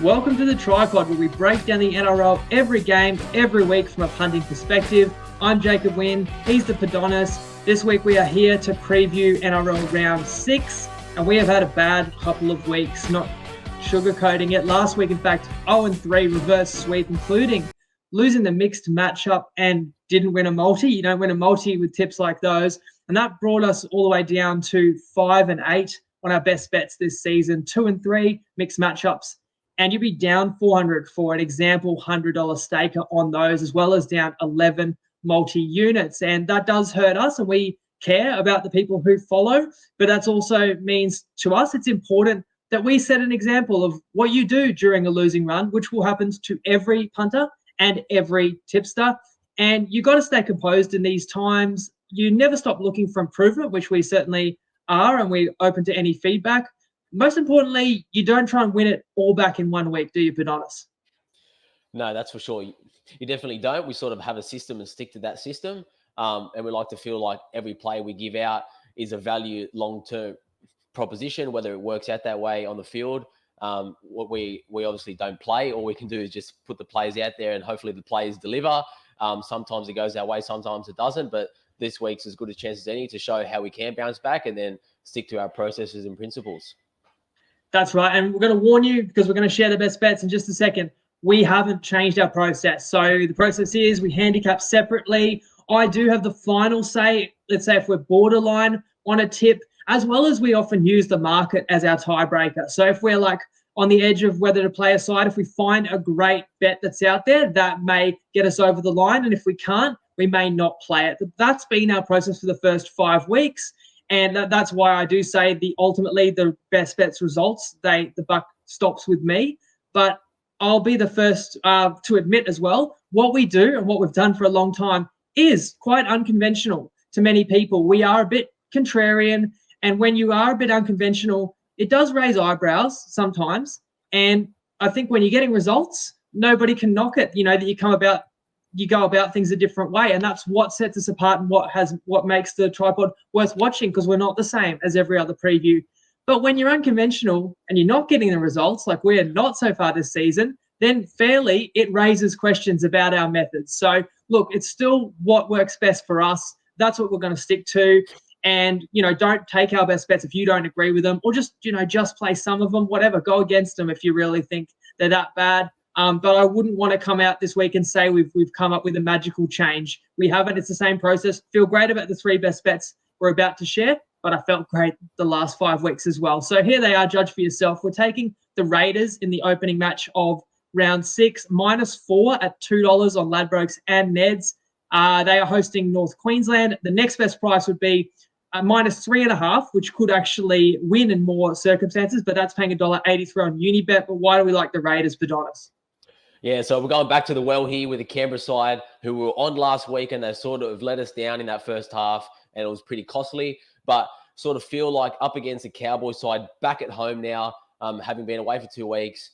Welcome to the TryPod, where we break down the NRL every game, every week from a punting perspective. I'm Jacob Wynn, he's the Padonis. This week we are here to preview NRL Round 6, and we have had a bad couple of weeks, not sugarcoating it. Last week, in fact, 0-3 reverse sweep, including losing the mixed matchup and didn't win a multi. You don't win a multi with tips like those. And that brought us all the way down to 5-8 on our best bets this season, 2-3 mixed matchups. And you'd be down 400 for an example $100 staker on those, as well as down 11 multi-units. And that does hurt us, and we care about the people who follow. But that also means to us it's important that we set an example of what you do during a losing run, which will happen to every punter and every tipster. And you got to stay composed in these times. You never stop looking for improvement, which we certainly are, and we're open to any feedback. Most importantly, you don't try and win it all back in 1 week, do you, Padonis? No, that's for sure. You definitely don't. We sort of have a system and stick to that system. And we like to feel like every play we give out is a value long-term proposition, whether it works out that way on the field. What we obviously don't play. All we can do is just put the plays out there and hopefully the plays deliver. Sometimes it goes our way, sometimes it doesn't. But this week's as good a chance as any to show how we can bounce back and then stick to our processes and principles. That's right. And we're going to warn you, because we're going to share the best bets in just a second. We haven't changed our process. So the process is we handicap separately. I do have the final say, let's say if we're borderline on a tip, as well as we often use the market as our tiebreaker. So if we're like on the edge of whether to play a side, if we find a great bet that's out there, that may get us over the line. And if we can't, we may not play it. But that's been our process for the first 5 weeks. And that's why I do say ultimately the best bets results, the buck stops with me. But I'll be the first to admit as well, what we do and what we've done for a long time is quite unconventional to many people. We are a bit contrarian. And when you are a bit unconventional, it does raise eyebrows sometimes. And I think when you're getting results, nobody can knock it, that you go about things a different way. And that's what sets us apart and what makes the TryPod worth watching, because we're not the same as every other preview. But when you're unconventional and you're not getting the results, like we're not so far this season, then fairly it raises questions about our methods. So look, it's still what works best for us. That's what we're going to stick to. And, don't take our best bets if you don't agree with them, or just play some of them, whatever, go against them if you really think they're that bad. But I wouldn't want to come out this week and say we've come up with a magical change. We haven't. It's the same process. Feel great about the 3 best bets we're about to share, but I felt great the last 5 weeks as well. So here they are, judge for yourself. We're taking the Raiders in the opening match of round 6, -4 at $2 on Ladbrokes and Neds. They are hosting North Queensland. The next best price would be -3.5, which could actually win in more circumstances, but that's paying $1.83 on Unibet. But why do we like the Raiders, Padonis? Yeah, so we're going back to the well here with the Canberra side, who were on last week, and they sort of let us down in that first half, and it was pretty costly. But sort of feel like up against the Cowboys side, back at home now, having been away for 2 weeks,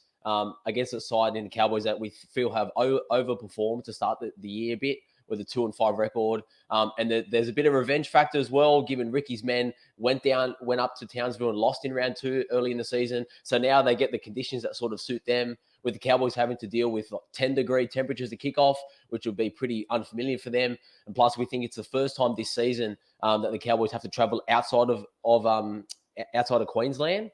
against a side in the Cowboys that we feel have overperformed to start the year a bit, with a 2-5 record. And there's a bit of revenge factor as well, given Ricky's men went up to Townsville and lost in round 2 early in the season. So now they get the conditions that sort of suit them, with the Cowboys having to deal with 10-degree temperatures to kick off, which would be pretty unfamiliar for them. And plus, we think it's the first time this season that the Cowboys have to travel outside of Queensland.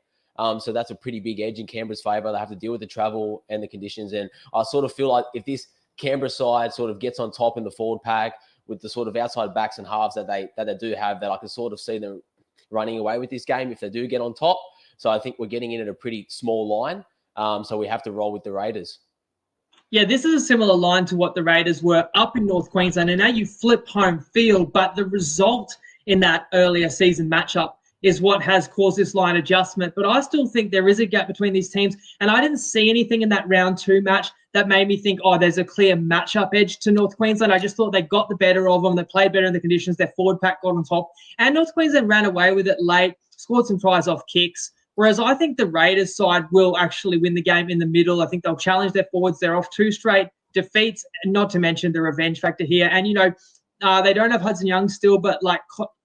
So that's a pretty big edge in Canberra's favour. They have to deal with the travel and the conditions. And I sort of feel like if this Canberra side sort of gets on top in the forward pack with the sort of outside backs and halves that they do have, that I can sort of see them running away with this game if they do get on top. So I think we're getting in at a pretty small line. So we have to roll with the Raiders. Yeah, this is a similar line to what the Raiders were up in North Queensland. And now you flip home field, but the result in that earlier season matchup is what has caused this line adjustment. But I still think there is a gap between these teams. And I didn't see anything in that round 2 match that made me think, there's a clear matchup edge to North Queensland. I just thought they got the better of them. They played better in the conditions. Their forward pack got on top. And North Queensland ran away with it late, scored some tries off kicks. Whereas I think the Raiders side will actually win the game in the middle. I think they'll challenge their forwards. They're off 2 straight defeats, not to mention the revenge factor here. And, they don't have Hudson Young still, but like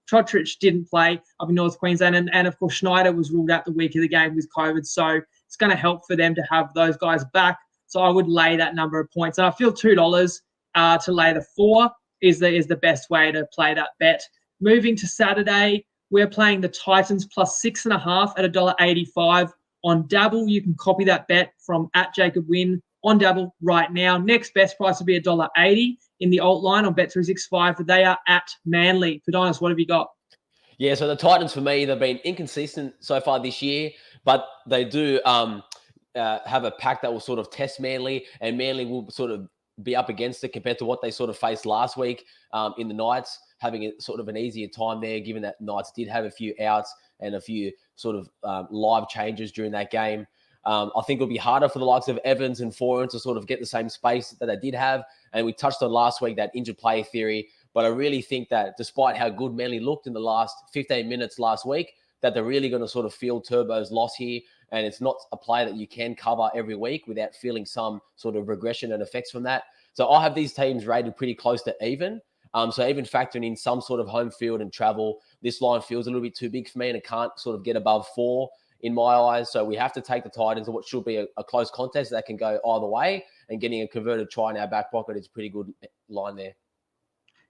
Chotrich didn't play up in North Queensland. And of course, Schneider was ruled out the week of the game with COVID. So it's going to help for them to have those guys back. So I would lay that number of points. And I feel $2 to lay the 4 is the best way to play that bet. Moving to Saturday, we're playing the Titans plus 6.5 at $1.85 on Dabble. You can copy that bet from @JacobWin on Dabble right now. Next best price will be $1.80 in the alt line on Bet365, but they are at Manly. Padonis, what have you got? Yeah, so the Titans for me, they've been inconsistent so far this year, but they do have a pack that will sort of test Manly, and Manly will sort of be up against it compared to what they sort of faced last week in the Knights, having a sort of an easier time there, given that Knights did have a few outs and a few sort of live changes during that game. I think it'll be harder for the likes of Evans and Foran to sort of get the same space that they did have. And we touched on last week that injured player theory. But I really think that despite how good Manly looked in the last 15 minutes last week, that they're really going to sort of feel Turbo's loss here. And it's not a player that you can cover every week without feeling some sort of regression and effects from that. So I have these teams rated pretty close to even. So even factoring in some sort of home field and travel, this line feels a little bit too big for me, and it can't sort of get above 4 in my eyes. So we have to take the Titans in what should be a close contest that can go either way, and getting a converted try in our back pocket is a pretty good line there.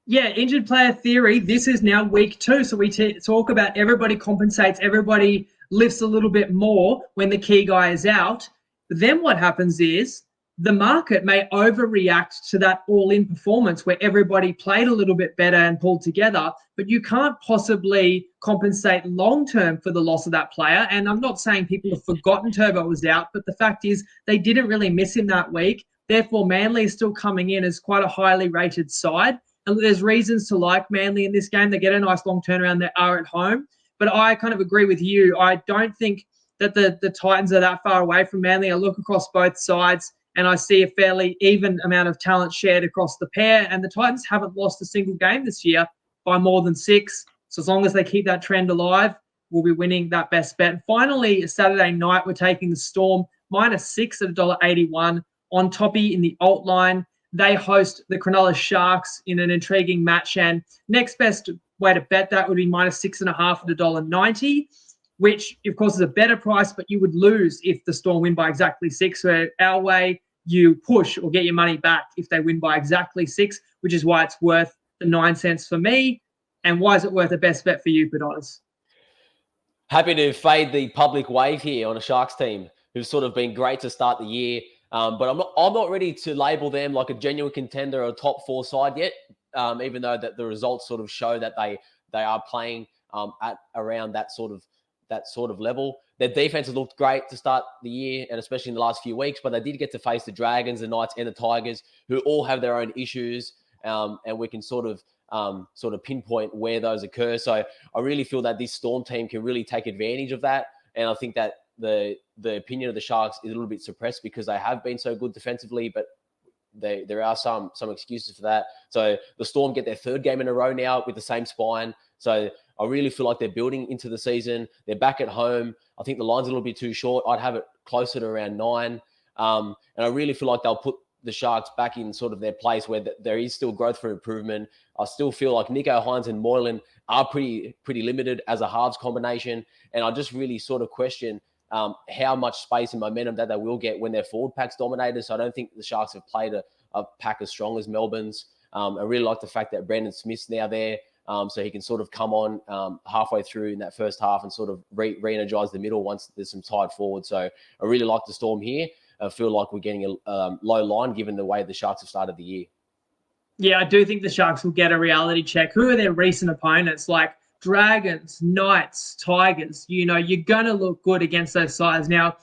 Yeah, injured player theory. This is now week 2. So we talk about everybody compensates, everybody lifts a little bit more when the key guy is out. But then what happens is the market may overreact to that all-in performance where everybody played a little bit better and pulled together, but you can't possibly compensate long-term for the loss of that player. And I'm not saying people have forgotten Turbo was out, but the fact is they didn't really miss him that week. Therefore, Manly is still coming in as quite a highly rated side. And there's reasons to like Manly in this game. They get a nice long turnaround. They are at home. But I kind of agree with you. I don't think that the Titans are that far away from Manly. I look across both sides and I see a fairly even amount of talent shared across the pair. And the Titans haven't lost a single game this year by more than 6. So as long as they keep that trend alive, we'll be winning that best bet. And finally, Saturday night, we're taking the Storm -6 at $1.81 on Toppy in the alt line. They host the Cronulla Sharks in an intriguing match. And next best way to bet that would be -6.5 at $1.90, which, of course, is a better price, but you would lose if the Storm win by exactly 6. So our way, you push or get your money back if they win by exactly 6, which is why it's worth the 9 cents for me. And why is it worth a best bet for you, Padonis? Happy to fade the public wave here on a Sharks team who've sort of been great to start the year. But I'm not ready to label them like a genuine contender or a top 4 side yet, even though that the results sort of show that they are playing at around that sort of level. Their defense has looked great to start the year, and especially in the last few weeks, but they did get to face the Dragons, the Knights, and the Tigers, who all have their own issues, and we can sort of pinpoint where those occur. So I really feel that this Storm team can really take advantage of that, and I think that the opinion of the Sharks is a little bit suppressed because they have been so good defensively, but there are some excuses for that. So the Storm get their 3rd game in a row now with the same spine. So I really feel like they're building into the season. They're back at home. I think the line's a little bit too short. I'd have it closer to around 9. And I really feel like they'll put the Sharks back in sort of their place where there is still growth for improvement. I still feel like Nico Hines and Moylan are pretty limited as a halves combination. And I just really sort of question how much space and momentum that they will get when their forward pack's dominated. So I don't think the Sharks have played a pack as strong as Melbourne's. I really like the fact that Brandon Smith's now there. So he can sort of come on halfway through in that first half and sort of re-energize the middle once there's some tied forward. So I really like the Storm here. I feel like we're getting a low line given the way the Sharks have started the year. Yeah, I do think the Sharks will get a reality check. Who are their recent opponents? Like Dragons, Knights, Tigers. You know, you're going to look good against those sides. Now,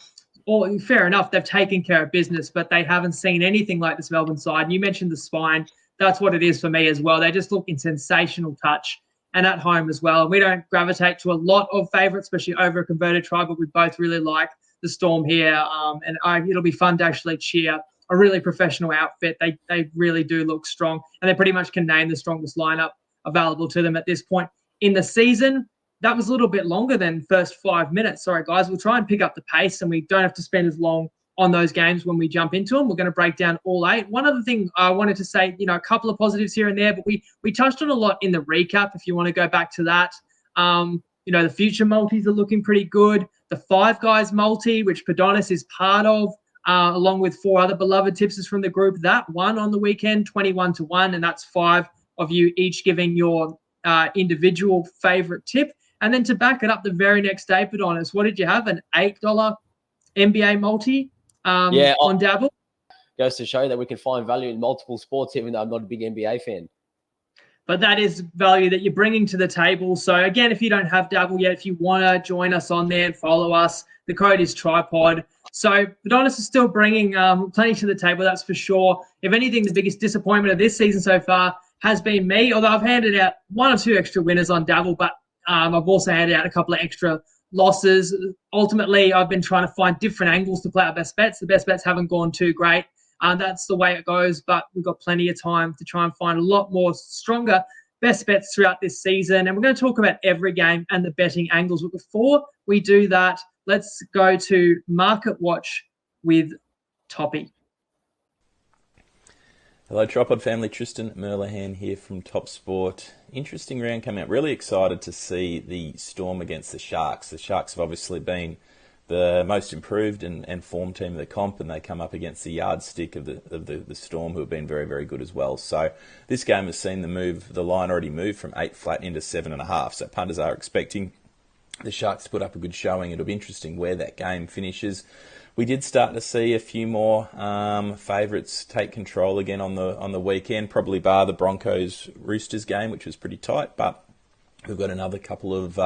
fair enough, they've taken care of business, but they haven't seen anything like this Melbourne side. And you mentioned the spine. That's what it is for me as well. They just look in sensational touch and at home as well. And we don't gravitate to a lot of favourites, especially over a converted try, but we both really like the Storm here. It'll be fun to actually cheer a really professional outfit. They really do look strong, and they pretty much can name the strongest lineup available to them at this point in the season. That was a little bit longer than first 5 minutes. Sorry, guys. We'll try and pick up the pace, and we don't have to spend as long on those games when we jump into them. We're going to break down all 8. One other thing I wanted to say, a couple of positives here and there, but we touched on a lot in the recap. If you want to go back to that, the future multis are looking pretty good. The Five Guys multi, which Padonis is part of, along with 4 other beloved tipsters from the group, that won on the weekend 21-1, and that's 5 of you each giving your individual favorite tip. And then to back it up the very next day, Padonis, what did you have? An $8 NBA multi on Dabble? Goes to show that we can find value in multiple sports, even though I'm not a big NBA fan. But that is value that you're bringing to the table. So, again, if you don't have Dabble yet, if you want to join us on there and follow us, the code is TryPod. So, Padonis is still bringing plenty to the table, that's for sure. If anything, the biggest disappointment of this season so far has been me, although I've handed out 1 or 2 extra winners on Dabble, but I've also handed out a couple of extra losses. Ultimately, I've been trying to find different angles to play our best bets. The best bets haven't gone too great. That's the way it goes, but we've got plenty of time to try and find a lot more stronger best bets throughout this season. And we're going to talk about every game and the betting angles. But before we do that, let's go to Market Watch with Toppy. Hello, TryPod family. Tristan Merlehan here from Top Sport. Interesting round coming out. Really excited to see the Storm against the Sharks. The Sharks have obviously been the most improved and formed team of the comp, and they come up against the yardstick of the Storm, who have been very, very good as well. So this game has seen the line already move from 8 flat into 7.5. So punters are expecting the Sharks to put up a good showing. It'll be interesting where that game finishes. We did start to see a few more favourites take control again on the weekend, probably bar the Broncos Roosters game, which was pretty tight, but we've got another couple of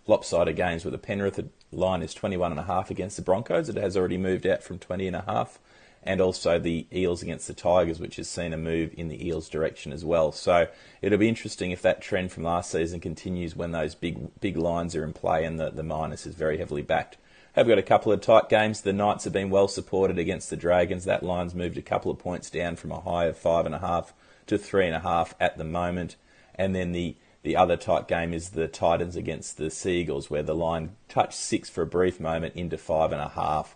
lopsided games where the Penrith line is 21.5 against the Broncos. It has already moved out from 20.5, and also the Eels against the Tigers, which has seen a move in the Eels' direction as well. So it'll be interesting if that trend from last season continues when those big lines are in play and the minus is very heavily backed. Have got a couple of tight games. The Knights have been well supported against the Dragons. That line's moved a couple of points down from a high of 5.5 to 3.5 at the moment. And then the other tight game is the Titans against the Seagulls, where the line touched 6 for a brief moment into 5.5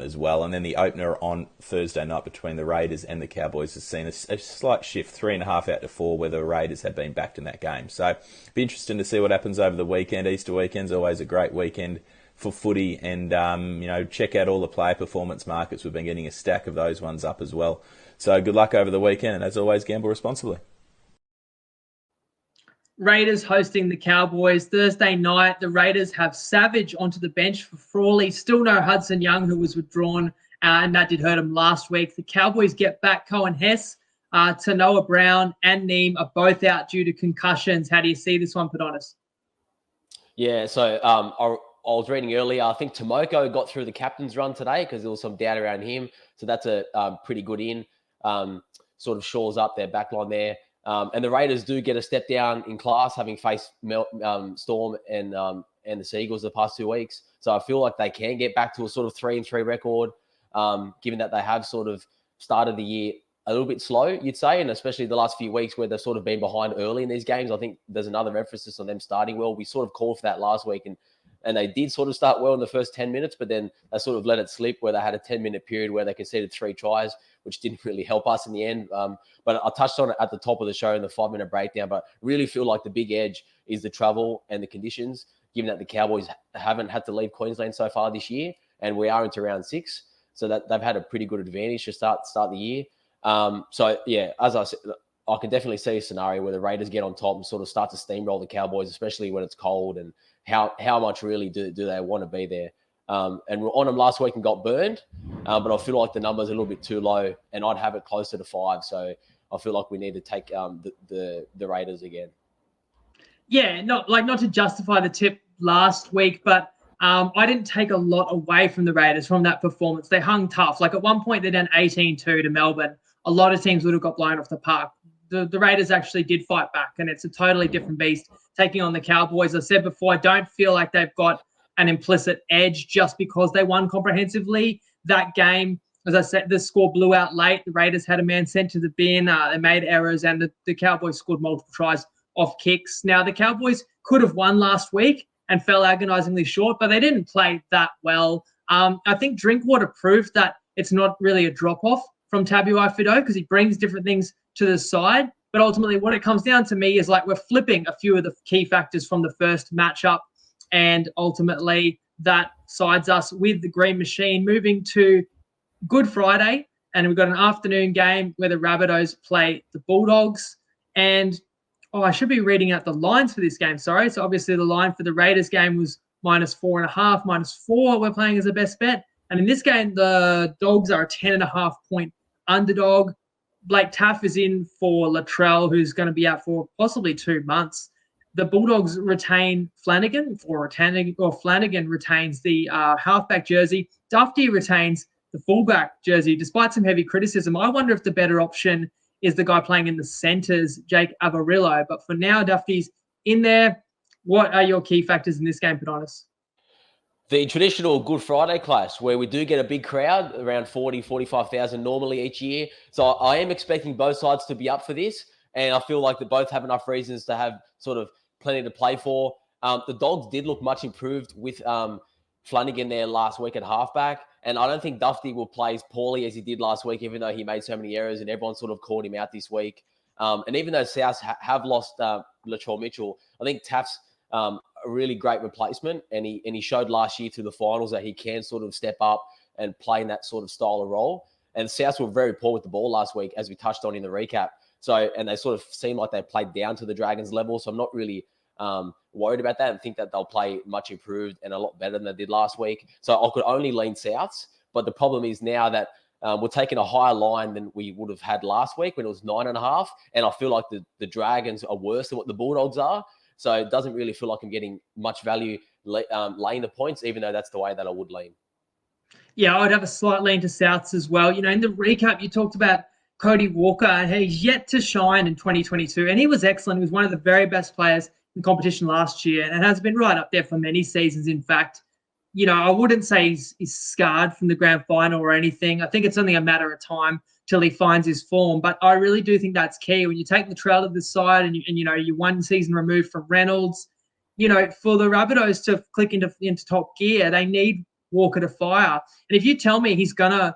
as well. And then the opener on Thursday night between the Raiders and the Cowboys has seen a slight shift, 3.5 out to 4, where the Raiders have been backed in that game. So it'll be interesting to see what happens over the weekend. Easter weekend's always a great weekend for footy, and check out all the player performance markets. We've been getting a stack of those ones up as well. So good luck over the weekend, and as always, gamble responsibly. Raiders hosting the Cowboys Thursday night. The Raiders have Savage onto the bench for Frawley. Still no Hudson Young, who was withdrawn, and that did hurt him last week. The Cowboys get back Cohen Hess, Tanoa Brown, and Neem are both out due to concussions. How do you see this one, Padonis? Yeah, so I was reading earlier, I think Tomoko got through the captain's run today because there was some doubt around him. So that's a pretty good in. Sort of shores up their backline there. And the Raiders do get a step down in class, having faced Storm and the Seagulls the past 2 weeks. So I feel like they can get back to a sort of 3-3 record, given that they have sort of started the year a little bit slow, you'd say, and especially the last few weeks where they've sort of been behind early in these games. I think there's another emphasis on them starting well. We sort of called for that last week, and they did sort of start well in the first 10 minutes, but then they sort of let it slip where they had a 10-minute period where they conceded 3 tries, which didn't really help us in the end. But I touched on it at the top of the show in the 5-minute breakdown, but really feel like the big edge is the travel and the conditions, given that the Cowboys haven't had to leave Queensland so far this year, and we are into round 6. So that they've had a pretty good advantage to start the year. So, yeah, as I said, I can definitely see a scenario where the Raiders get on top and sort of start to steamroll the Cowboys, especially when it's cold, and how much really do they want to be there. And we're on them last week and got burned, but I feel like the number's a little bit too low, and I'd have it closer to 5. So I feel like we need to take the Raiders again. Yeah, not to justify the tip last week, but I didn't take a lot away from the Raiders from that performance. They hung tough. Like at one point, they're down 18-2 to Melbourne. A lot of teams would have got blown off the park. The Raiders actually did fight back, and it's a totally different beast taking on the Cowboys. I said before, I don't feel like they've got an implicit edge just because they won comprehensively. That game, as I said, the score blew out late. The Raiders had a man sent to the bin. They made errors, and the Cowboys scored multiple tries off kicks. Now, the Cowboys could have won last week and fell agonizingly short, but they didn't play that well. I think Drinkwater proved that it's not really a drop-off from Tabuai-Fidow because he brings different things to the side. But ultimately, what it comes down to me is like we're flipping a few of the key factors from the first matchup, and ultimately that sides us with the Green Machine moving to Good Friday, and we've got an afternoon game where the Rabbitohs play the Bulldogs. And I should be reading out the lines for this game. Sorry. So obviously the line for the Raiders game was -4.5, -4. We're playing as a best bet. And in this game, the Dogs are a 10.5 point underdog. Blake Taff is in for Latrell, who's going to be out for possibly 2 months. The Bulldogs retain Flanagan, or Flanagan retains the halfback jersey. Dufty retains the fullback jersey, despite some heavy criticism. I wonder if the better option is the guy playing in the centres, Jake Avarillo. But for now, Dufty's in there. What are your key factors in this game, Padonis? The traditional Good Friday clash, where we do get a big crowd, around 40, 45,000 normally each year. So I am expecting both sides to be up for this. And I feel like they both have enough reasons to have sort of plenty to play for. The Dogs did look much improved with Flanagan there last week at halfback. And I don't think Dufty will play as poorly as he did last week, even though he made so many errors and everyone sort of called him out this week. And even though South have lost Latrell Mitchell, I think Taft's a really great replacement. And he showed last year through the finals that he can sort of step up and play in that sort of style of role. And South were very poor with the ball last week, as we touched on in the recap. So, and they sort of seem like they played down to the Dragons level. So I'm not really worried about that and think that they'll play much improved and a lot better than they did last week. So I could only lean Souths. But the problem is now that we're taking a higher line than we would have had last week when it was 9.5. And I feel like the Dragons are worse than what the Bulldogs are. So it doesn't really feel like I'm getting much value laying the points, even though that's the way that I would lean. Yeah, I would have a slight lean to Souths as well. In the recap, you talked about Cody Walker, and he's yet to shine in 2022. And he was excellent. He was one of the very best players in competition last year and has been right up there for many seasons. In fact, I wouldn't say he's scarred from the grand final or anything. I think it's only a matter of time till he finds his form. But I really do think that's key. When you take the trail to the side and you're one season removed from Reynolds, for the Rabbitohs to click into top gear, they need Walker to fire. And if you tell me he's going to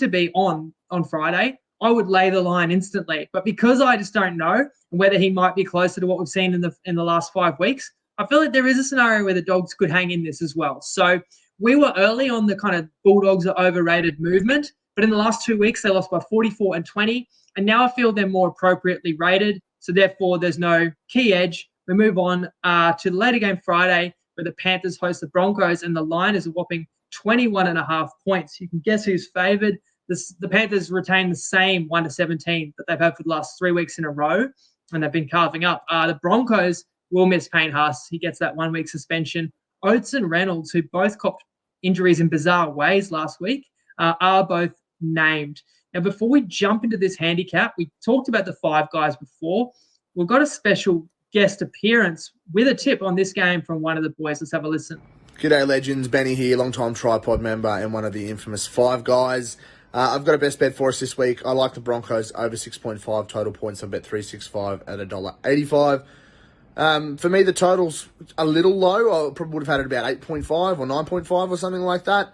be on Friday, I would lay the line instantly. But because I just don't know whether he might be closer to what we've seen in the last 5 weeks, I feel like there is a scenario where the Dogs could hang in this as well. So we were early on the kind of Bulldogs are overrated movement, but in the last 2 weeks, they lost by 44 and 20. And now I feel they're more appropriately rated. So therefore, there's no key edge. We move on to the later game Friday, where the Panthers host the Broncos, and the line is a whopping 21.5 points. You can guess who's favoured. The Panthers retain the same 1-17 that they've had for the last 3 weeks in a row, and they've been carving up. The Broncos will miss Payne Haas. He gets that 1 week suspension. Oates and Reynolds, who both copped injuries in bizarre ways last week, are both named. Now, before we jump into this handicap, we talked about the 5 guys before. We've got a special guest appearance with a tip on this game from one of the boys. Let's have a listen. G'day, legends. Benny here, long-time TryPod member and one of the infamous 5 guys. I've got a best bet for us this week. I like the Broncos over 6.5 total points. I bet 365 at $1.85. For me, the total's a little low. I probably would have had it about 8.5 or 9.5 or something like that.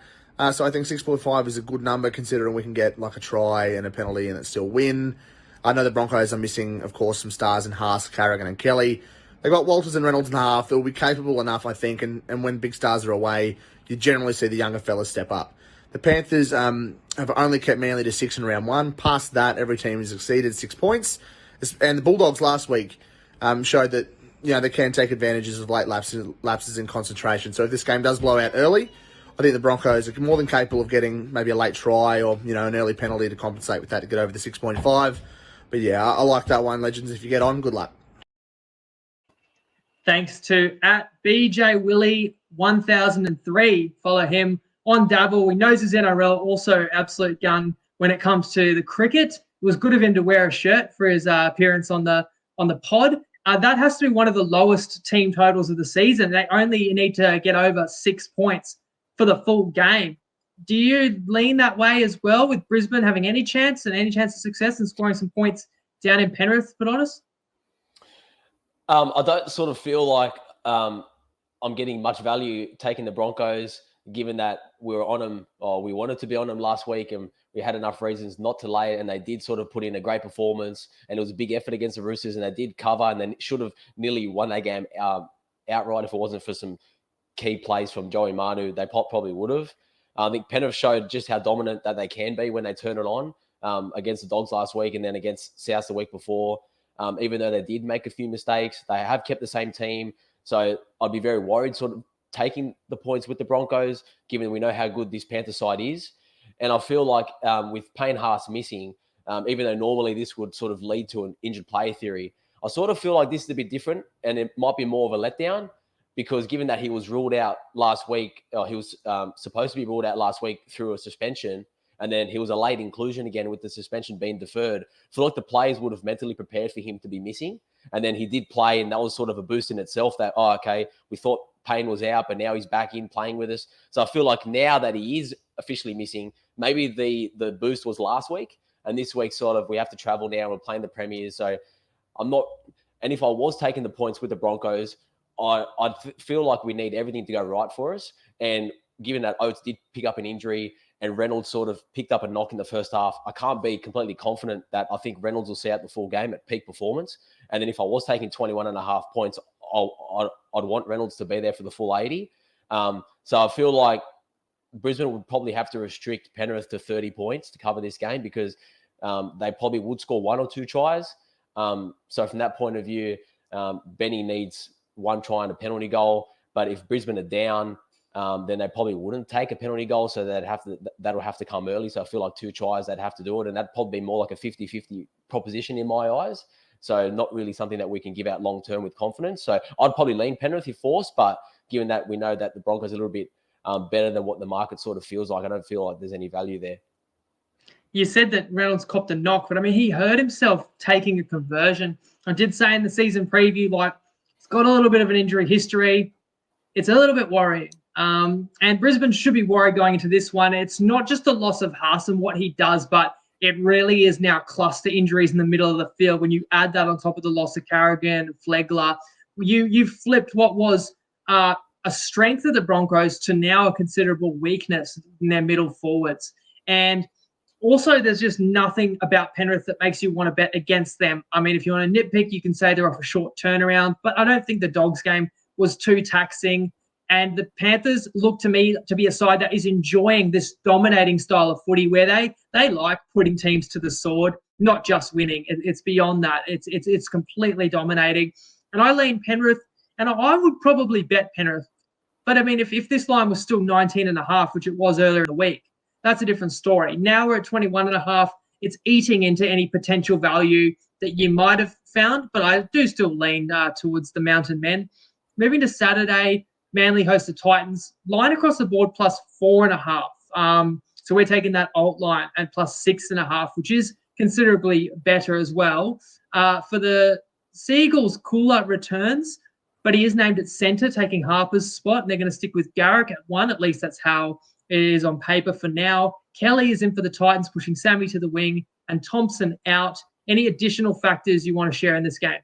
So I think 6.5 is a good number considering we can get like a try and a penalty and it still win. I know the Broncos are missing, of course, some stars in Haas, Carrigan and Kelly. They've got Walters and Reynolds in half. They'll be capable enough, I think, and when big stars are away, you generally see the younger fellas step up. The Panthers have only kept Manly to 6 in round 1. Past that, every team has exceeded 6 points. And the Bulldogs last week showed that they can take advantages of late lapses in concentration. So if this game does blow out early, I think the Broncos are more than capable of getting maybe a late try or an early penalty to compensate with that to get over the 6.5. But yeah, I like that one, legends. If you get on, good luck. Thanks to @BJWilly1003. Follow him on Dabble. He knows his NRL, also absolute gun when it comes to the cricket. It was good of him to wear a shirt for his appearance on the pod. That has to be one of the lowest team totals of the season. They only need to get over 6 points for the full game. Do you lean that way as well, with Brisbane having any chance of success and scoring some points down in Penrith, to be honest? I don't sort of feel like I'm getting much value taking the Broncos given that we were on them, or we wanted to be on them last week, and we had enough reasons not to lay it, and they did sort of put in a great performance, and it was a big effort against the Roosters, and they did cover, and then should have nearly won that game outright if it wasn't for some key plays from Joey Manu. They probably would have. I think Penrith showed just how dominant that they can be when they turn it on, against the Dogs last week and then against South the week before. Even though they did make a few mistakes, they have kept the same team. So I'd be very worried sort of taking the points with the Broncos, given we know how good this Panther side is. And I feel like with Payne Haas missing, even though normally this would sort of lead to an injured player theory, I sort of feel like this is a bit different, and it might be more of a letdown, because given that he was ruled out last week, or he was supposed to be ruled out last week through a suspension, and then he was a late inclusion again with the suspension being deferred. I feel like the players would have mentally prepared for him to be missing. And then he did play, and that was sort of a boost in itself that, oh, okay, we thought Payne was out, but now he's back in playing with us. So I feel like now that he is officially missing, maybe the boost was last week, and this week sort of we have to travel now. We're playing the Premiers. So I'm not – and if I was taking the points with the Broncos, I'd feel like we need everything to go right for us. And given that Oates did pick up an injury and Reynolds sort of picked up a knock in the first half, I can't be completely confident that I think Reynolds will see out the full game at peak performance. And then if I was taking 21.5 points, I'd want Reynolds to be there for the full 80. So I feel like Brisbane would probably have to restrict Penrith to 30 points to cover this game, because they probably would score 1 or 2 tries. So from that point of view, Benny needs 1 try and a penalty goal. But if Brisbane are down, then they probably wouldn't take a penalty goal. So that'll have to come early. So I feel like 2 tries, they'd have to do it. And that'd probably be more like a 50-50 proposition in my eyes. So not really something that we can give out long-term with confidence. So I'd probably lean Penrith if forced. But given that we know that the Broncos are a little bit better than what the market sort of feels like, I don't feel like there's any value there. You said that Reynolds copped a knock, but I mean, he hurt himself taking a conversion. I did say in the season preview, like, he's got a little bit of an injury history. It's a little bit worrying. And Brisbane should be worried going into this one. It's not just the loss of Haas and what he does, but it really is now cluster injuries in the middle of the field. When you add that on top of the loss of Carrigan, Flegler, you've flipped what was a strength of the Broncos to now a considerable weakness in their middle forwards. And also, there's just nothing about Penrith that makes you want to bet against them. I mean, if you want to nitpick, you can say they're off a short turnaround, but I don't think the Dogs game was too taxing. And the Panthers look to me to be a side that is enjoying this dominating style of footy where they like putting teams to the sword, not just winning. It's beyond that. It's completely dominating. And I lean Penrith, and I would probably bet Penrith. But I mean, if this line was still 19.5, which it was earlier in the week, that's a different story. Now we're at 21.5. It's eating into any potential value that you might have found, but I do still lean towards the Mountain Men. Moving to Saturday, Manly host the Titans. Line across the board plus 4.5. So we're taking that alt line and plus 6.5, which is considerably better as well. For the Seagulls, Cooler returns, but he is named at centre, taking Harper's spot, and they're going to stick with Garrick at 1. At least that's how it is on paper for now. Kelly is in for the Titans, pushing Sammy to the wing, and Thompson out. Any additional factors you want to share in this game?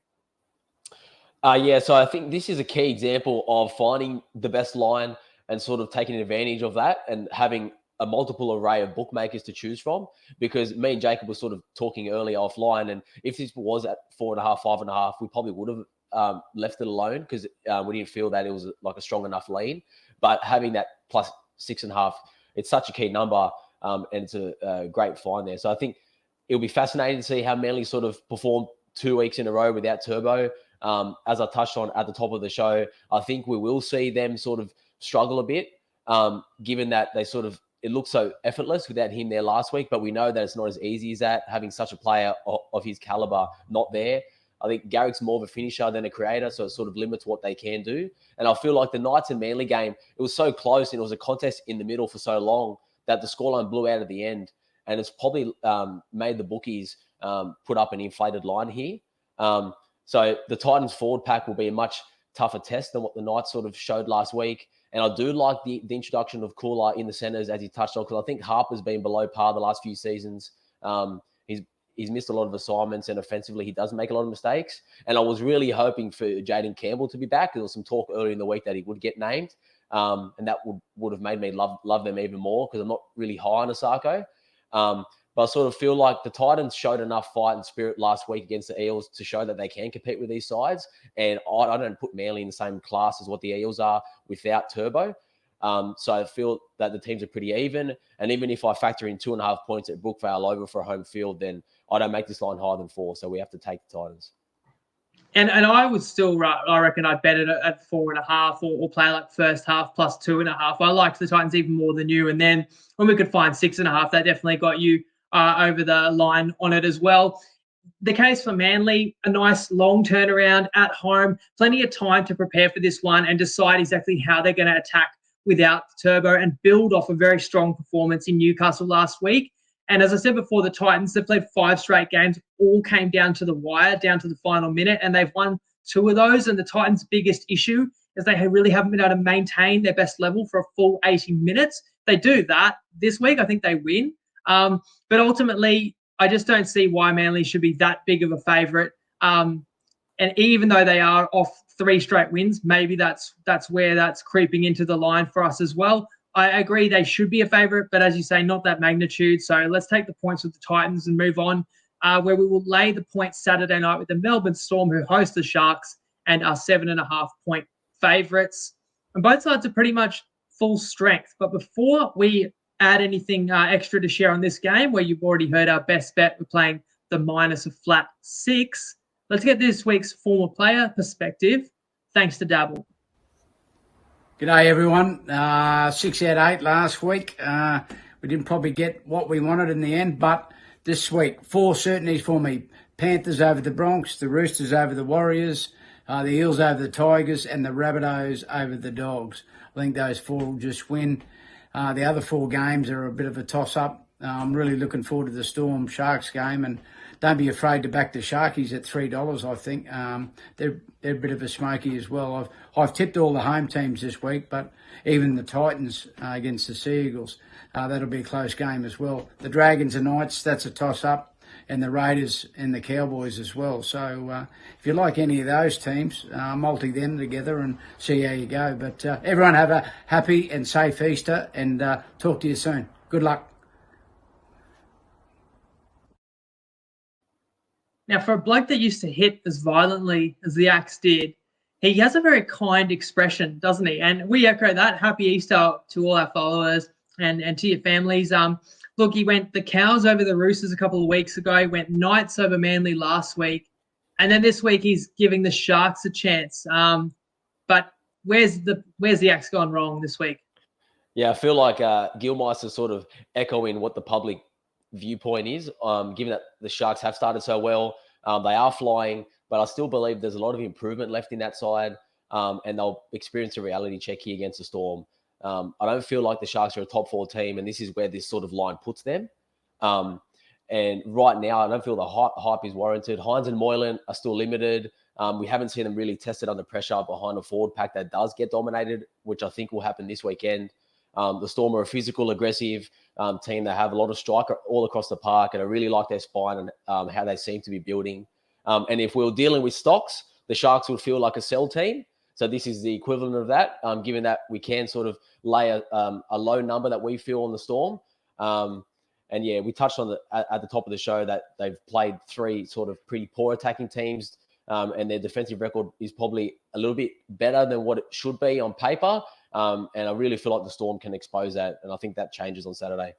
Yeah, so I think this is a key example of finding the best line and sort of taking advantage of that and having a multiple array of bookmakers to choose from, because me and Jacob were sort of talking earlier offline, and if this was at 4.5, 5.5, we probably would have left it alone because we didn't feel that it was like a strong enough lean. But having that plus 6.5, it's such a key number, and it's a great find there. So I think it'll be fascinating to see how Manly sort of perform 2 weeks in a row without Turbo. As I touched on at the top of the show, I think we will see them sort of struggle a bit, given that they sort of, it looks so effortless without him there last week, but we know that it's not as easy as that, having such a player of his caliber not there. I think Garrick's more of a finisher than a creator, so it sort of limits what they can do. And I feel like the Knights and Manly game, it was so close and it was a contest in the middle for so long that the scoreline blew out at the end. And it's probably made the bookies put up an inflated line here. So the Titans forward pack will be a much tougher test than what the Knights sort of showed last week. And I do like the introduction of Kula in the centres, as he touched on, because I think Harper's been below par the last few seasons. He's missed a lot of assignments, and offensively he does make a lot of mistakes. And I was really hoping for Jaden Campbell to be back. There was some talk earlier in the week that he would get named. And that would have made me love them even more because I'm not really high on Osako. But I sort of feel like the Titans showed enough fight and spirit last week against the Eels to show that they can compete with these sides. And I don't put Manly in the same class as what the Eels are without Turbo. So I feel that the teams are pretty even. And even if I factor in 2.5 points at Brookvale over for a home field, then I don't make this line higher than 4. So we have to take the Titans. And I would still, I reckon I'd bet it at 4.5 or play like first half plus 2.5. I liked the Titans even more than you. And then when we could find 6.5, that definitely got you over the line on it as well. The case for Manly, a nice long turnaround at home, plenty of time to prepare for this one and decide exactly how they're going to attack without Turbo and build off a very strong performance in Newcastle last week. And as I said before, the Titans, they've played 5 straight games, all came down to the wire, down to the final minute, and they've won 2 of those. And the Titans' biggest issue is they really haven't been able to maintain their best level for a full 80 minutes. They do that this week. I think they win. But ultimately, I just don't see why Manly should be that big of a favourite. And even though they are off 3 straight wins, maybe that's where that's creeping into the line for us as well. I agree they should be a favourite, but as you say, not that magnitude. So let's take the points with the Titans and move on, where we will lay the points Saturday night with the Melbourne Storm, who host the Sharks and are 7.5-point favourites. And both sides are pretty much full strength. But before we add anything extra to share on this game, where you've already heard our best bet, we're playing the minus a flat 6. Let's get this week's former player perspective, thanks to Dabble. G'day everyone. 6 out of 8 last week. We didn't probably get what we wanted in the end, but this week, 4 certainties for me. Panthers over the Broncos, the Roosters over the Warriors, the Eels over the Tigers, and the Rabbitohs over the Dogs. I think those 4 will just win. The other 4 games are a bit of a toss-up. I'm really looking forward to the Storm Sharks game, and don't be afraid to back the Sharkies at $3, I think. They're a bit of a smoky as well. I've tipped all the home teams this week, but even the Titans against the Sea Eagles, that'll be a close game as well. The Dragons and Knights, that's a toss-up, and the Raiders and the Cowboys as well. So if you like any of those teams, multi them together and see how you go. But everyone have a happy and safe Easter, and talk to you soon. Good luck. Now, for a bloke that used to hit as violently as the Axe did, he has a very kind expression, doesn't he? And we echo that. Happy Easter to all our followers and to your families. Look, he went the Cows over the Roosters a couple of weeks ago. He went Knights over Manly last week. And then this week he's giving the Sharks a chance. But where's the Axe gone wrong this week? Yeah, I feel like Gilmeister's sort of echoing what the public viewpoint is, given that the Sharks have started so well. They are flying, but I still believe there's a lot of improvement left in that side, and they'll experience a reality check here against the Storm. I don't feel like the Sharks are a top 4 team, and this is where this sort of line puts them. And right now, I don't feel the hype is warranted. Hines and Moylan are still limited. We haven't seen them really tested under pressure behind a forward pack that does get dominated, which I think will happen this weekend. The Storm are a physical, aggressive team. They have a lot of striker all across the park, and I really like their spine and how they seem to be building. And if we were dealing with stocks, the Sharks would feel like a sell team. So this is the equivalent of that, given that we can sort of lay a low number that we feel on the Storm. And yeah, we touched on at the top of the show that they've played 3 sort of pretty poor attacking teams, and their defensive record is probably a little bit better than what it should be on paper. And I really feel like the Storm can expose that, and I think that changes on Saturday.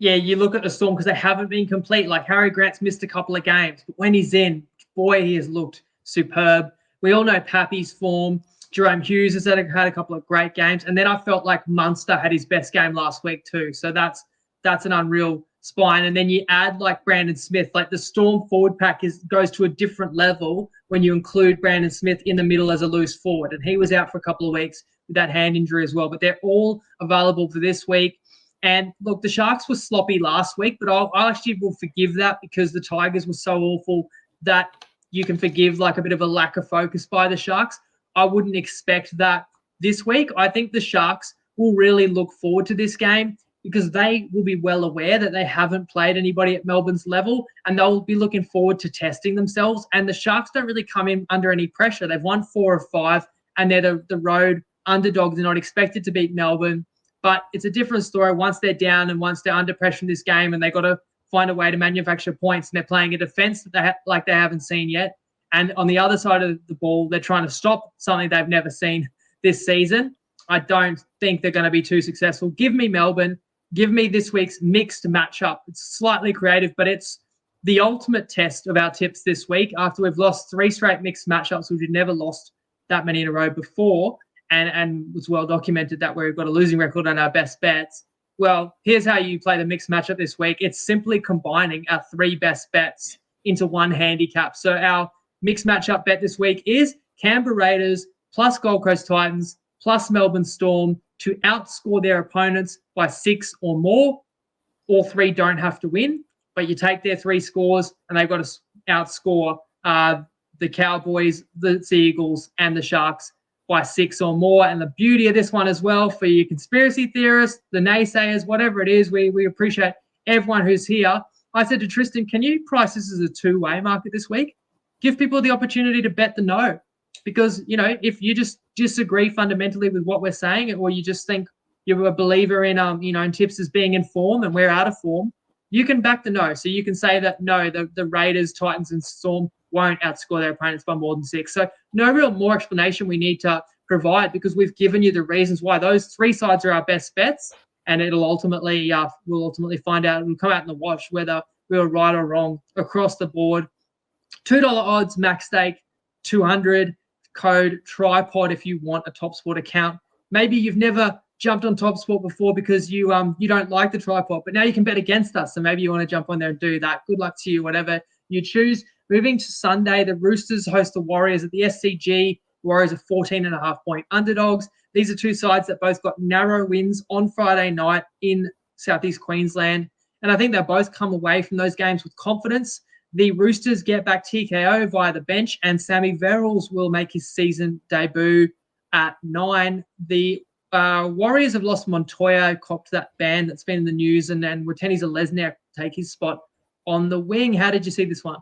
Yeah, you look at the Storm because they haven't been complete. Like Harry Grant's missed a couple of games, but when he's in, boy, he has looked superb. We all know Pappy's form. Jerome Hughes has had a couple of great games, and then I felt like Munster had his best game last week too. So that's an unreal spine. And then you add like Brandon Smith, like the Storm forward pack goes to a different level when you include Brandon Smith in the middle as a loose forward, and he was out for a couple of weeks with that hand injury as well. But they're all available for this week. And look, the Sharks were sloppy last week, but I actually will forgive that because the Tigers were so awful that you can forgive like a bit of a lack of focus by the Sharks. I wouldn't expect that this week. I think the Sharks will really look forward to this game because they will be well aware that they haven't played anybody at Melbourne's level, and they'll be looking forward to testing themselves. And the Sharks don't really come in under any pressure. They've won 4 of 5, and they're the road underdogs. They're not expected to beat Melbourne, but it's a different story once they're down and once they're under pressure in this game and they've got to find a way to manufacture points, and they're playing a defense that they haven't seen yet. And on the other side of the ball, they're trying to stop something they've never seen this season. I don't think they're going to be too successful. Give me Melbourne. Give me this week's mixed matchup. It's slightly creative, but it's the ultimate test of our tips this week after we've lost 3 straight mixed matchups, which we've never lost that many in a row before, and was well documented that we've got a losing record on our best bets. Well, here's how you play the mixed matchup this week. It's simply combining our 3 best bets into one handicap. So our mixed matchup bet this week is Canberra Raiders plus Gold Coast Titans plus Melbourne Storm to outscore their opponents by 6 or more. All 3 don't have to win, but you take their 3 scores and they've got to outscore the Cowboys, the Eagles, and the Sharks by 6 or more. And the beauty of this one as well, for your conspiracy theorists, the naysayers, whatever it is, we appreciate everyone who's here. I said to Tristan, can you price this as a 2-way market this week? Give people the opportunity to bet the no. Because, if you just disagree fundamentally with what we're saying, or you just think you're a believer in, in tips as being in form and we're out of form, you can back the no. So you can say that, no, the Raiders, Titans, and Storm won't outscore their opponents by more than 6. So no real more explanation we need to provide, because we've given you the reasons why those 3 sides are our best bets, and we'll ultimately find out. It'll come out in the wash whether we were right or wrong across the board. $2 odds, max stake, 200. Code TryPod if you want a TopSport account. Maybe you've never jumped on TopSport before because you don't like the TryPod, but now you can bet against us. So maybe you want to jump on there and do that. Good luck to you, whatever you choose. Moving to Sunday, the Roosters host the Warriors at the SCG. Warriors are 14.5-point underdogs. These are 2 sides that both got narrow wins on Friday night in Southeast Queensland. And I think they'll both come away from those games with confidence. The Roosters get back TKO via the bench, and Sammy Verrills will make his season debut at 9. The Warriors have lost Montoya, copped that ban that's been in the news, and then Wateni Zelezniak take his spot on the wing. How did you see this one?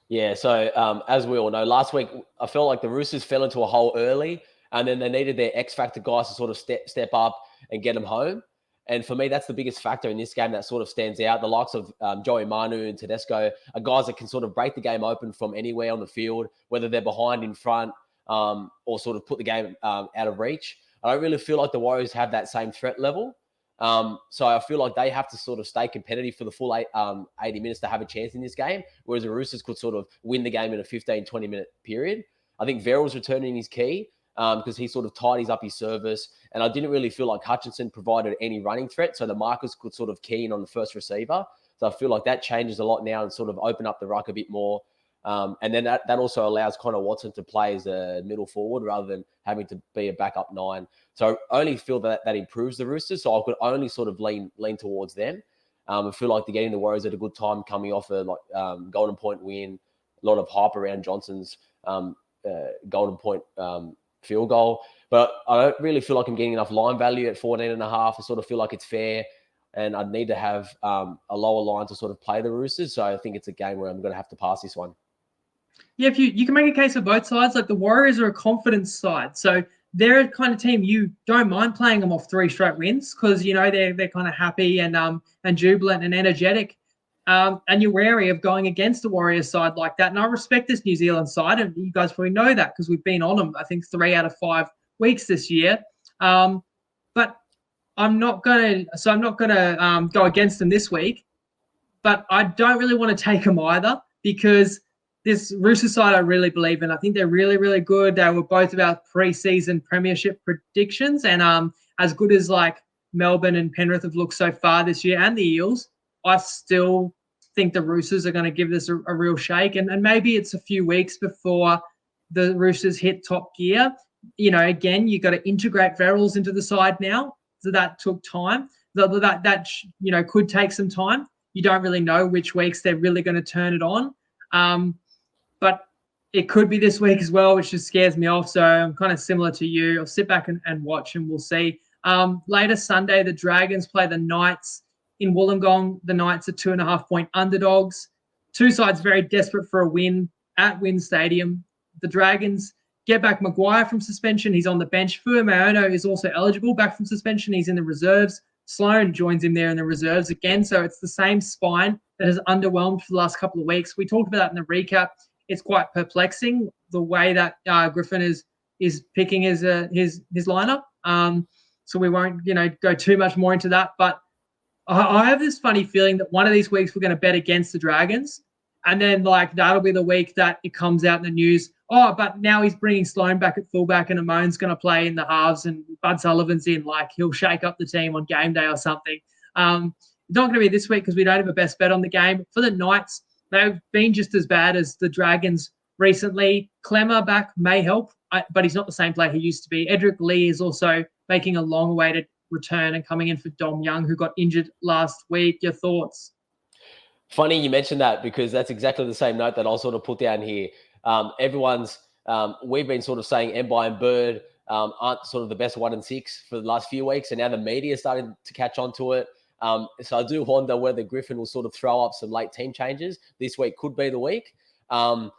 Yeah, so as we all know, last week I felt like the Roosters fell into a hole early, and then they needed their X-factor guys to sort of step up and get them home. And for me, that's the biggest factor in this game that sort of stands out. The likes of Joey Manu and Tedesco are guys that can sort of break the game open from anywhere on the field, whether they're behind, in front, or sort of put the game out of reach. I don't really feel like the Warriors have that same threat level. So I feel like they have to sort of stay competitive for the full 80 minutes to have a chance in this game, whereas the Roosters could sort of win the game in a 15, 20-minute period. I think Verrills returning is key because he sort of tidies up his service. And I didn't really feel like Hutchinson provided any running threat, so the markers could sort of key in on the first receiver. So I feel like that changes a lot now and sort of open up the ruck a bit more. And then that also allows Connor Watson to play as a middle forward rather than having to be a backup 9. So I only feel that improves the Roosters. So I could only sort of lean towards them. I feel like they're getting the Warriors at a good time, coming off a Golden Point win, a lot of hype around Johnson's Golden Point field goal. But I don't really feel like I'm getting enough line value at 14.5. I sort of feel like it's fair, and I'd need to have a lower line to sort of play the Roosters. So I think it's a game where I'm going to have to pass this one. Yeah, if you can make a case for both sides. Like the Warriors are a confidence side, so they're a kind of team you don't mind playing them off 3 straight wins because they're kind of happy and jubilant and energetic, and you're wary of going against the Warriors side like that. And I respect this New Zealand side, and you guys probably know that because we've been on them, I think, 3 out of 5 weeks this year. But I'm not gonna go against them this week. But I don't really want to take them either because this Roosters side I really believe in. I think they're really, really good. They were both of our pre-season premiership predictions, and as good as like Melbourne and Penrith have looked so far this year, and the Eels, I still think the Roosters are going to give this a real shake. And maybe it's a few weeks before the Roosters hit top gear. Again, you've got to integrate Verrills into the side now. So that took time. That could take some time. You don't really know which weeks they're really going to turn it on. But it could be this week as well, which just scares me off. So I'm kind of similar to you. I'll sit back and watch, and we'll see. Later Sunday, the Dragons play the Knights in Wollongong. The Knights are 2.5-point underdogs. 2 sides very desperate for a win at Wynn Stadium. The Dragons get back Maguire from suspension. He's on the bench. Fuimaono is also eligible back from suspension. He's in the reserves. Sloan joins him there in the reserves again. So it's the same spine that has underwhelmed for the last couple of weeks. We talked about that in the recap. It's quite perplexing the way that Griffin is picking his lineup. So we won't go too much more into that. But I have this funny feeling that one of these weeks we're going to bet against the Dragons, and then that'll be the week that it comes out in the news. Oh, but now he's bringing Sloan back at fullback, and Amon's going to play in the halves, and Bud Sullivan's in. He'll shake up the team on game day or something. Not going to be this week because we don't have a best bet on the game. For the Knights, they've been just as bad as the Dragons recently. Clemmer back may help, but he's not the same player he used to be. Edric Lee is also making a long-awaited return and coming in for Dom Young, who got injured last week. Your thoughts? Funny you mentioned that, because that's exactly the same note that I'll sort of put down here. We've been sort of saying Embi and Bird aren't sort of the best 1 and 6 for the last few weeks, and now the media is starting to catch on to it. So I do wonder whether Griffin will sort of throw up some late team changes. This week could be the week. And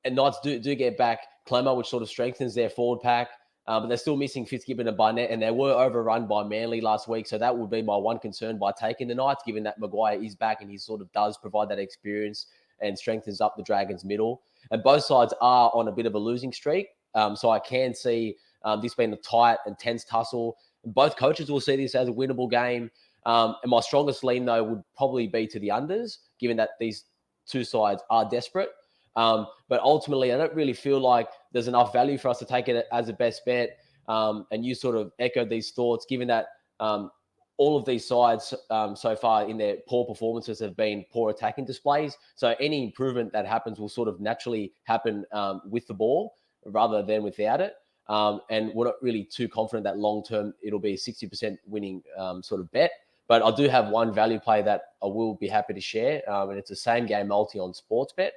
Knights do get back Clemmer, which sort of strengthens their forward pack. But they're still missing Fitzgibbon and Barnett, and they were overrun by Manly last week. So that would be my one concern by taking the Knights, given that Maguire is back and he sort of does provide that experience and strengthens up the Dragons' middle. And both sides are on a bit of a losing streak. So I can see this being a tight and tense tussle. Both coaches will see this as a winnable game. And my strongest lean, though, would probably be to the unders, given that these two sides are desperate. But ultimately, I don't really feel like there's enough value for us to take it as a best bet. And you sort of echoed these thoughts, given that all of these sides so far in their poor performances have been poor attacking displays. So any improvement that happens will sort of naturally happen with the ball rather than without it. And we're not really too confident that long-term it'll be a 60% winning sort of bet. But I do have one value play that I will be happy to share. And it's the same game multi on Sportsbet.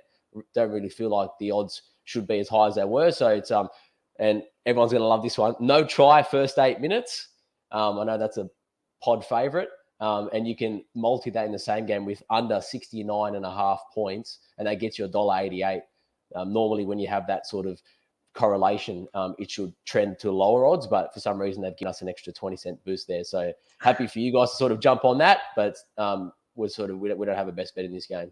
Don't really feel like the odds should be as high as they were. So it's and everyone's going to love this one. No try first 8 minutes. I know that's a pod favorite. And you can multi that in the same game with under 69.5 points, and that gets you $1.88. Normally when you have that sort of correlation, it should trend to lower odds, but for some reason they've given us an extra 20-cent boost there. So happy for you guys to sort of jump on that, but we don't have a best bet in this game.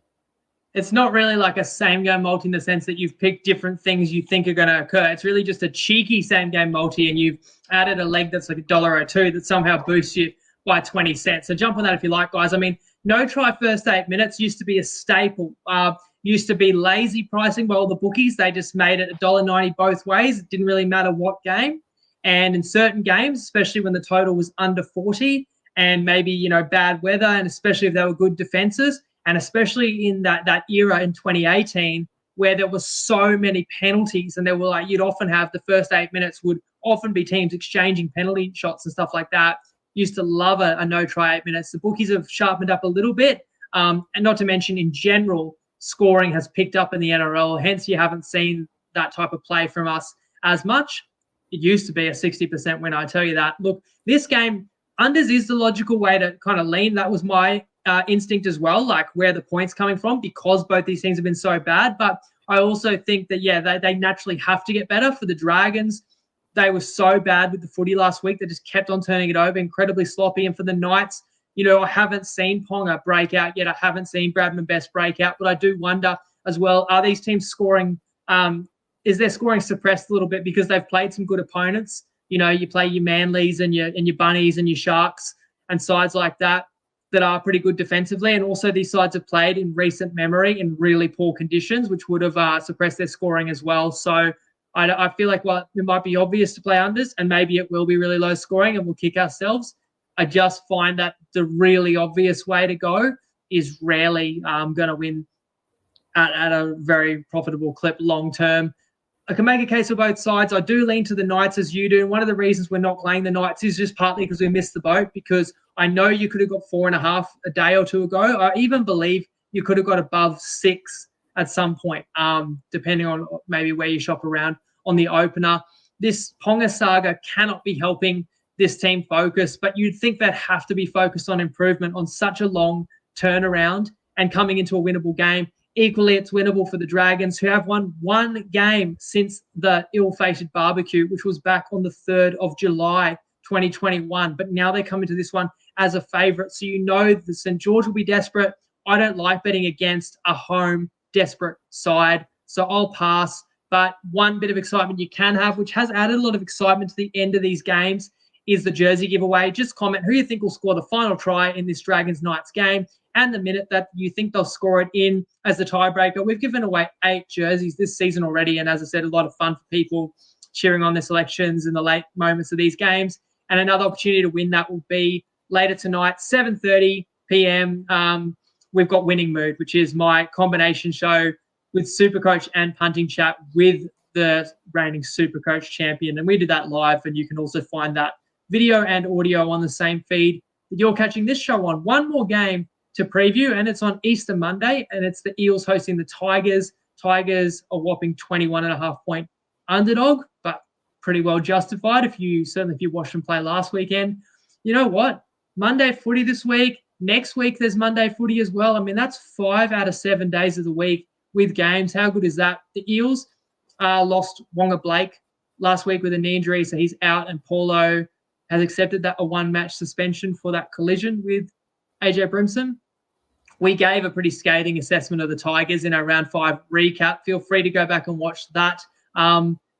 It's not really like a same-game multi in the sense that you've picked different things you think are going to occur. It's really just a cheeky same-game multi, and you've added a leg that's like $1.02 that somehow boosts you by 20 cents. So jump on that if you like, guys. I mean, no try first 8 minutes used to be a staple. Used to be lazy pricing by all the bookies. They just made it $1.90 both ways. It didn't really matter what game. And in certain games, especially when the total was under 40 and maybe, bad weather, and especially if they were good defenses, and especially in that era in 2018 where there were so many penalties, and there were you'd often have the first 8 minutes would often be teams exchanging penalty shots and stuff like that. Used to love a no try 8 minutes. The bookies have sharpened up a little bit. And not to mention in general, scoring has picked up in the NRL. Hence, you haven't seen that type of play from us as much. It used to be a 60% win, I tell you that. Look, this game, unders is the logical way to kind of lean. That was my instinct as well, where the points coming from, because both these teams have been so bad. But I also think that, they naturally have to get better. For the Dragons, they were so bad with the footy last week. They just kept on turning it over, incredibly sloppy. And for the Knights, I haven't seen Ponga break out yet. I haven't seen Bradman Best break out. But I do wonder as well, are these teams scoring? Is their scoring suppressed a little bit because they've played some good opponents? You play your Manleys and your Bunnies and your Sharks and sides like that are pretty good defensively. And also these sides have played in recent memory in really poor conditions, which would have suppressed their scoring as well. So I feel like, it might be obvious to play unders, and maybe it will be really low scoring and we'll kick ourselves. I just find that the really obvious way to go is rarely going to win at a very profitable clip long term. I can make a case for both sides. I do lean to the Knights as you do. And one of the reasons we're not playing the Knights is just partly because we missed the boat, because I know you could have got 4.5 a day or two ago. I even believe you could have got above 6 at some point, depending on maybe where you shop around on the opener. This Ponga saga cannot be helping this team focus, but you'd think they'd have to be focused on improvement on such a long turnaround and coming into a winnable game. equally it's winnable for the Dragons, who have won one game since the ill-fated barbecue, which was back on the 3rd of July 2021. But now they come into this one as a favourite. So you know the St. George will be desperate. I don't like betting against a home desperate side, so I'll pass. But one bit of excitement you can have, which has added a lot of excitement to the end of these games, is the jersey giveaway. Just comment who you think will score the final try in this Dragons Knights game and the minute that you think they'll score it in as the tiebreaker. We've given away 8 jerseys this season already, and as I said, a lot of fun for people cheering on their selections in the late moments of these games. And another opportunity to win that will be later tonight, 7:30 p.m. We've got Winning Mood, which is my combination show with Supercoach and Punting Chat with the reigning Supercoach champion. And we did that live, and you can also find that video and audio on the same feed that you're catching this show on. One more game to preview, and it's on Easter Monday, and it's the Eels hosting the Tigers. Tigers a whopping 21.5-point underdog, but pretty well justified if you watched them play last weekend. You know what? Monday footy this week. Next week there's Monday footy as well. I mean, that's 5 out of 7 days of the week with games. How good is that? The Eels lost Wonga Blake last week with a knee injury, so he's out, and Paulo has accepted that a 1-match suspension for that collision with AJ Brimson. We gave a pretty scathing assessment of the Tigers in our round 5 recap. Feel free to go back and watch that.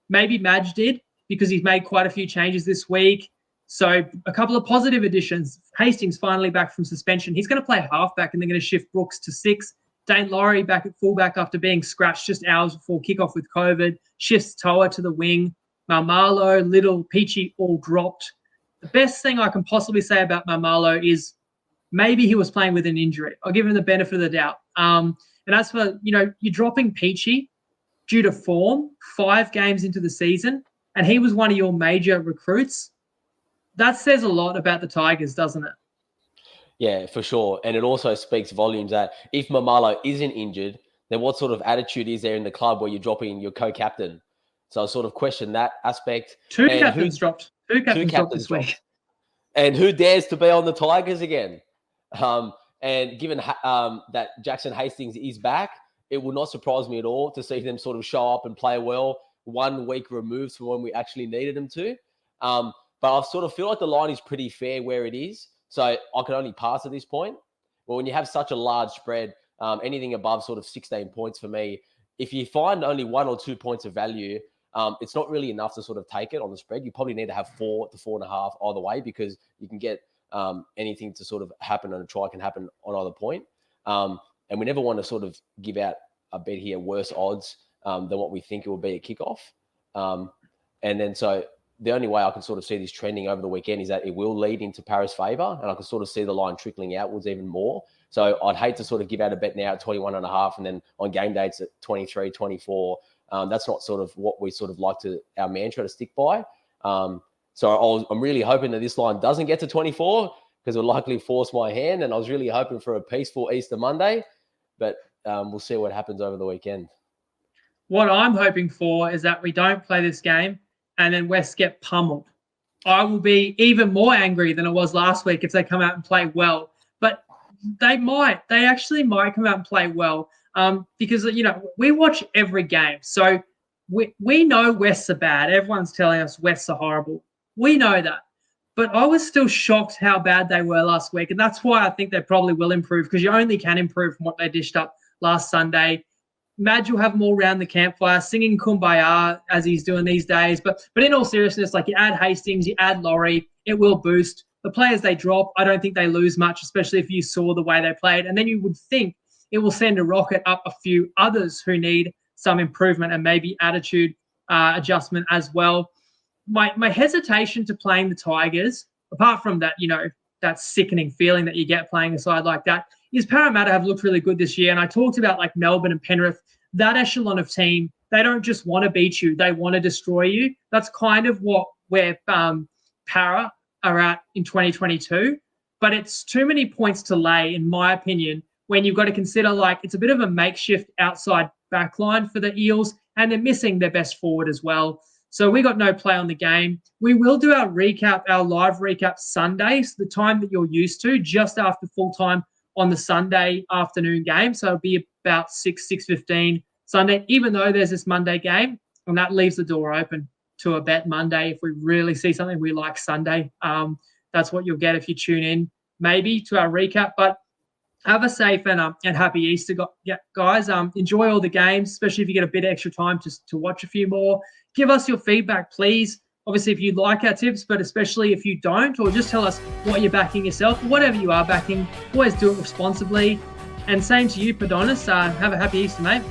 Maybe Madge did, because he's made quite a few changes this week. So a couple of positive additions. Hastings finally back from suspension. He's going to play halfback, and they're going to shift Brooks to 6. Dane Laurie back at fullback after being scratched just hours before kickoff with COVID. Shifts Toa to the wing. Marmalo, Little, Peachy all dropped. The best thing I can possibly say about Marmalo is maybe he was playing with an injury. I'll give him the benefit of the doubt. And as for, you're dropping Peachy due to form 5 games into the season, and he was one of your major recruits. That says a lot about the Tigers, doesn't it? Yeah, for sure. And it also speaks volumes that if Mamalo isn't injured, then what sort of attitude is there in the club where you're dropping your co-captain? So I sort of question that aspect. 2 captains dropped. 2 captains dropped this week. And who dares to be on the Tigers again? And given that Jackson Hastings is back, it will not surprise me at all to see them sort of show up and play well 1 week removed from when we actually needed them to. But I sort of feel like the line is pretty fair where it is. So I can only pass at this point. Well, when you have such a large spread, anything above sort of 16 points for me, if you find only 1 or 2 points of value, it's not really enough to sort of take it on the spread. You probably need to have 4 to 4.5 either way, because you can get anything to sort of happen, and a try can happen on either point. And we never want to sort of give out a bet here worse odds than what we think it will be at kickoff. And then so the only way I can sort of see this trending over the weekend is that it will lead into Paris' favour, and I can sort of see the line trickling outwards even more. So I'd hate to sort of give out a bet now at 21.5, and then on game dates at 23, 24. That's not sort of what we sort of like to, our mantra to stick by. So I'm really hoping that this line doesn't get to 24, because it will likely force my hand. And I was really hoping for a peaceful Easter Monday, but we'll see what happens over the weekend. What I'm hoping for is that we don't play this game and then West get pummeled. I will be even more angry than I was last week if they come out and play well. But they actually might come out and play well, because, we watch every game. So we know Wests are bad. Everyone's telling us Wests are horrible. We know that. But I was still shocked how bad they were last week. And that's why I think they probably will improve, because you only can improve from what they dished up last Sunday. Madge will have more around the campfire, singing Kumbaya as he's doing these days. But in all seriousness, like, you add Hastings, you add Laurie, it will boost. The players they drop, I don't think they lose much, especially if you saw the way they played. And then you would think it will send a rocket up a few others who need some improvement and maybe attitude adjustment as well. My hesitation to playing the Tigers, apart from that, that sickening feeling that you get playing a side like that, is Parramatta have looked really good this year. And I talked about like Melbourne and Penrith, that echelon of team, they don't just want to beat you, they want to destroy you. That's kind of where Para are at in 2022. But it's too many points to lay, in my opinion, when you've got to consider, like, it's a bit of a makeshift outside backline for the Eels, and they're missing their best forward as well. So we got no play on the game. We will do our live recap Sunday, so the time that you're used to, just after full time on the Sunday afternoon game. So it'll be about 6:15 Sunday, even though there's this Monday game, and that leaves the door open to a bet Monday if we really see something we like Sunday. That's what you'll get if you tune in maybe to our recap. But have a safe and happy Easter, guys. Enjoy all the games, especially if you get a bit of extra time to watch a few more. Give us your feedback, please. Obviously, if you like our tips, but especially if you don't, or just tell us what you're backing yourself, whatever you are backing, always do it responsibly. And same to you, Padonis. Have a happy Easter, mate.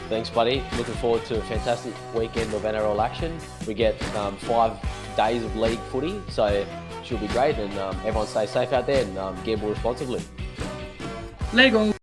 Thanks, buddy. Looking forward to a fantastic weekend of NRL action. We get 5 days of league footy, so it should be great. And everyone stay safe out there and gamble responsibly. Lego.